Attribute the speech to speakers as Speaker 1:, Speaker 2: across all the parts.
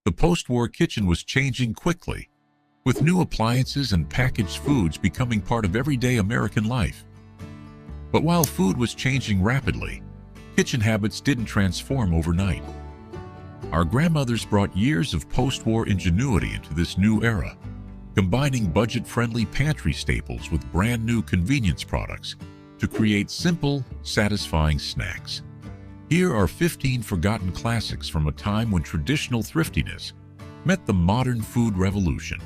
Speaker 1: The post-war kitchen was changing quickly, with new appliances and packaged foods becoming part of everyday American life. But while food was changing rapidly, kitchen habits didn't transform overnight. Our grandmothers brought years of post-war ingenuity into this new era, combining budget-friendly pantry staples with brand-new convenience products to create simple, satisfying snacks. Here are 15 forgotten classics from a time when traditional thriftiness met the modern food revolution.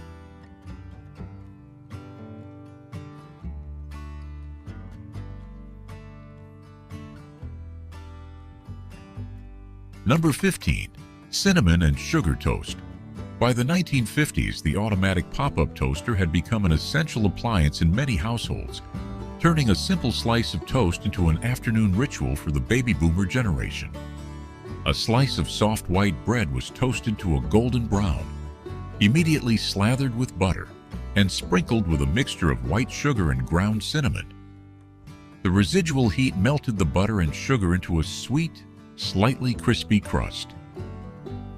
Speaker 1: Number 15. Cinnamon and sugar toast. By the 1950s, the automatic pop-up toaster had become an essential appliance in many households, turning a simple slice of toast into an afternoon ritual for the baby boomer generation. A slice of soft white bread was toasted to a golden brown, immediately slathered with butter, and sprinkled with a mixture of white sugar and ground cinnamon. The residual heat melted the butter and sugar into a sweet, slightly crispy crust.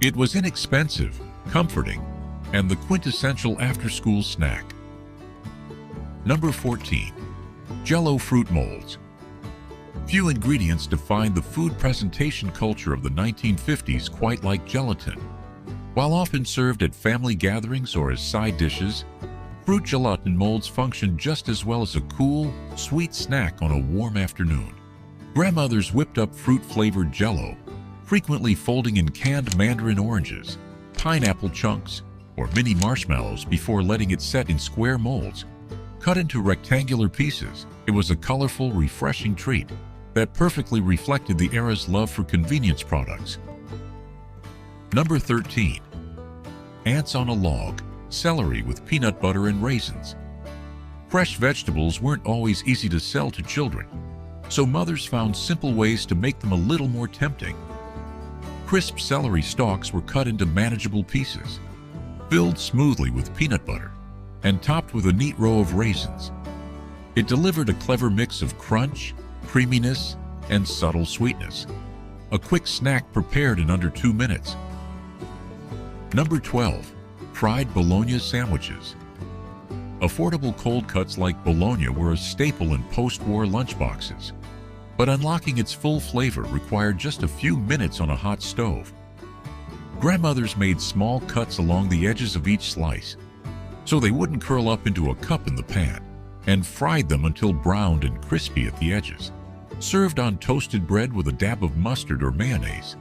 Speaker 1: It was inexpensive, comforting, and the quintessential after-school snack. Number 14. Jell-O fruit molds. Few ingredients defined the food presentation culture of the 1950s quite like gelatin. While often served at family gatherings or as side dishes, fruit gelatin molds functioned just as well as a cool, sweet snack on a warm afternoon. Grandmothers whipped up fruit-flavored Jell-O, frequently folding in canned mandarin oranges, pineapple chunks, or mini marshmallows before letting it set in square molds. Cut into rectangular pieces, it was a colorful, refreshing treat that perfectly reflected the era's love for convenience products. Number 13. Ants on a log. Celery with peanut butter and raisins. Fresh vegetables weren't always easy to sell to children, so mothers found simple ways to make them a little more tempting. Crisp celery stalks were cut into manageable pieces, filled smoothly with peanut butter, and topped with a neat row of raisins. It delivered a clever mix of crunch, creaminess, and subtle sweetness. A quick snack prepared in under 2 minutes. Number 12. Fried bologna sandwiches. Affordable cold cuts like bologna were a staple in post-war lunchboxes, but unlocking its full flavor required just a few minutes on a hot stove. Grandmothers made small cuts along the edges of each slice, so they wouldn't curl up into a cup in the pan, and fried them until browned and crispy at the edges. Served on toasted bread with a dab of mustard or mayonnaise,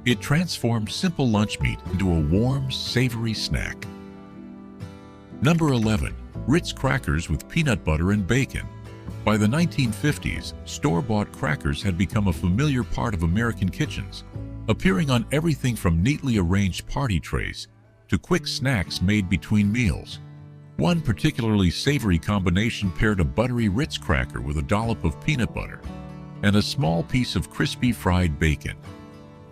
Speaker 1: it transformed simple lunch meat into a warm, savory snack. Number 11. Ritz crackers with peanut butter and bacon. By the 1950s, store-bought crackers had become a familiar part of American kitchens, appearing on everything from neatly arranged party trays to quick snacks made between meals. One particularly savory combination paired a buttery Ritz cracker with a dollop of peanut butter and a small piece of crispy fried bacon.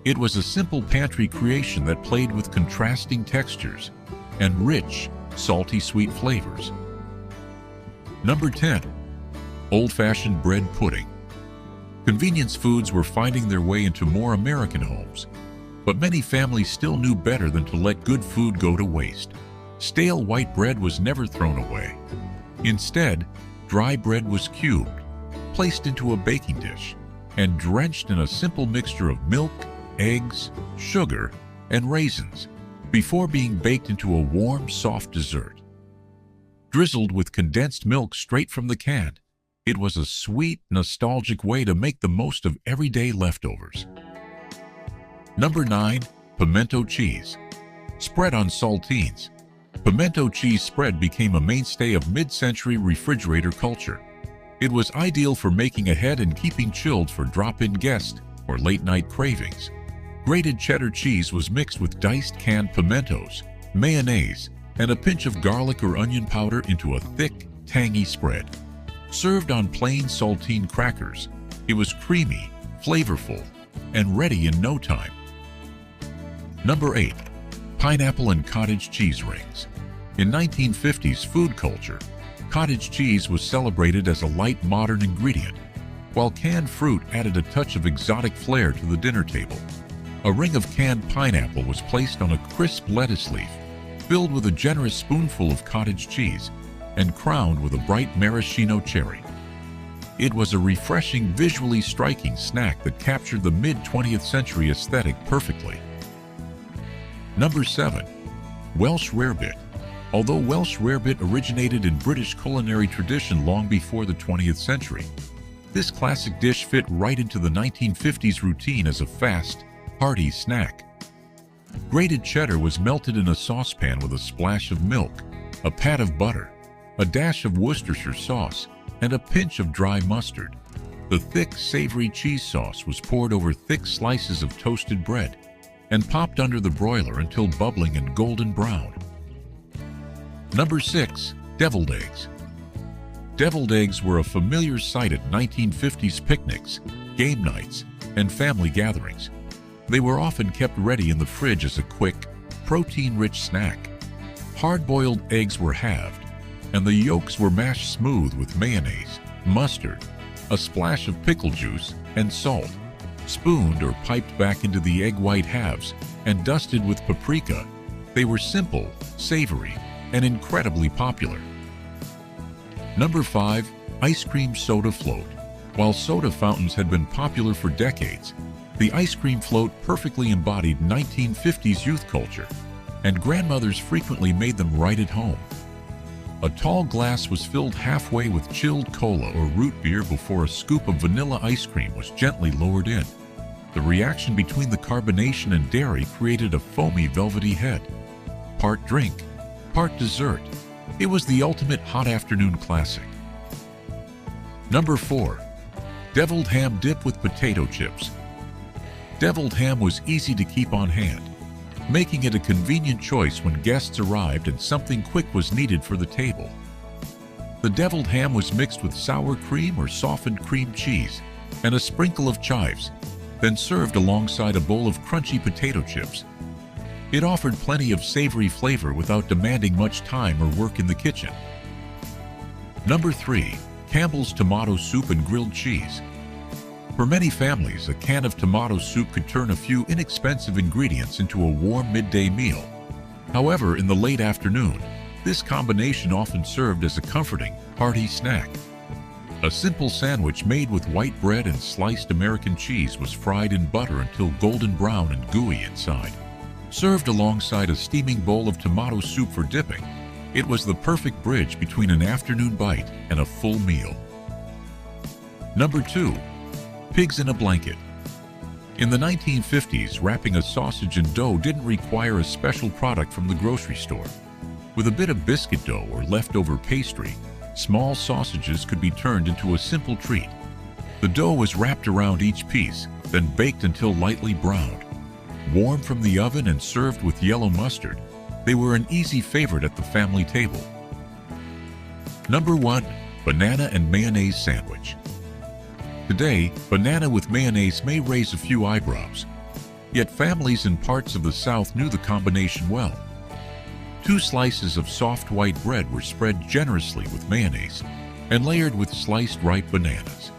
Speaker 1: It was a simple pantry creation that played with contrasting textures and rich, salty sweet flavors. Number 10. Old-fashioned bread pudding. Convenience foods were finding their way into more American homes, but many families still knew better than to let good food go to waste. Stale white bread was never thrown away. Instead, dry bread was cubed, placed into a baking dish, and drenched in a simple mixture of milk, eggs, sugar, and raisins before being baked into a warm, soft dessert. Drizzled with condensed milk straight from the can, it was a sweet, nostalgic way to make the most of everyday leftovers. Number 9. Pimento cheese. Spread on saltines. Pimento cheese spread became a mainstay of mid-century refrigerator culture. It was ideal for making ahead and keeping chilled for drop-in guests or late-night cravings. Grated cheddar cheese was mixed with diced canned pimentos, mayonnaise, and a pinch of garlic or onion powder into a thick, tangy spread. Served on plain saltine crackers, it was creamy, flavorful, and ready in no time. Number 8. Pineapple and cottage cheese rings. In 1950s food culture, cottage cheese was celebrated as a light modern ingredient, while canned fruit added a touch of exotic flair to the dinner table. A ring of canned pineapple was placed on a crisp lettuce leaf, filled with a generous spoonful of cottage cheese, and crowned with a bright maraschino cherry. It was a refreshing, visually striking snack that captured the mid-20th century aesthetic perfectly. Number 7. Welsh Rarebit. Although Welsh Rarebit originated in British culinary tradition long before the 20th century, this classic dish fit right into the 1950s routine as a fast, hearty snack. Grated cheddar was melted in a saucepan with a splash of milk, a pat of butter, a dash of Worcestershire sauce, and a pinch of dry mustard. The thick, savory cheese sauce was poured over thick slices of toasted bread and popped under the broiler until bubbling and golden brown. Number 6. Deviled eggs. Deviled eggs were a familiar sight at 1950s picnics, game nights, and family gatherings. They were often kept ready in the fridge as a quick, protein-rich snack. Hard-boiled eggs were halved, and the yolks were mashed smooth with mayonnaise, mustard, a splash of pickle juice, and salt, spooned or piped back into the egg white halves, and dusted with paprika. They were simple, savory, and incredibly popular. Number 5. Ice cream soda float. While soda fountains had been popular for decades, the ice cream float perfectly embodied 1950s youth culture, and grandmothers frequently made them right at home. A tall glass was filled halfway with chilled cola or root beer before a scoop of vanilla ice cream was gently lowered in. The reaction between the carbonation and dairy created a foamy, velvety head. Part drink, part dessert. It was the ultimate hot afternoon classic. Number 4. Deviled ham dip with potato chips. Deviled ham was easy to keep on hand, making it a convenient choice when guests arrived and something quick was needed for the table. The deviled ham was mixed with sour cream or softened cream cheese and a sprinkle of chives, then served alongside a bowl of crunchy potato chips. It offered plenty of savory flavor without demanding much time or work in the kitchen. Number 3. Campbell's tomato soup and grilled cheese. For many families, a can of tomato soup could turn a few inexpensive ingredients into a warm midday meal. However, in the late afternoon, this combination often served as a comforting, hearty snack. A simple sandwich made with white bread and sliced American cheese was fried in butter until golden brown and gooey inside. Served alongside a steaming bowl of tomato soup for dipping, it was the perfect bridge between an afternoon bite and a full meal. Number 2. Pigs in a blanket. In the 1950s, wrapping a sausage in dough didn't require a special product from the grocery store. With a bit of biscuit dough or leftover pastry, small sausages could be turned into a simple treat. The dough was wrapped around each piece, then baked until lightly browned. Warm from the oven and served with yellow mustard, they were an easy favorite at the family table. Number 1. Banana and mayonnaise sandwich. Today, banana with mayonnaise may raise a few eyebrows, yet families in parts of the South knew the combination well. 2 slices of soft white bread were spread generously with mayonnaise and layered with sliced ripe bananas.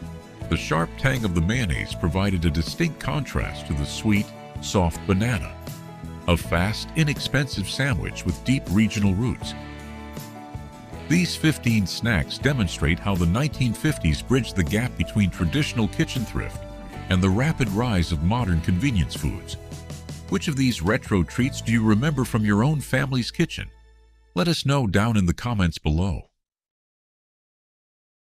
Speaker 1: The sharp tang of the mayonnaise provided a distinct contrast to the sweet, soft banana. A fast, inexpensive sandwich with deep regional roots. These 15 snacks demonstrate how the 1950s bridged the gap between traditional kitchen thrift and the rapid rise of modern convenience foods. Which of these retro treats do you remember from your own family's kitchen? Let us know down in the comments below.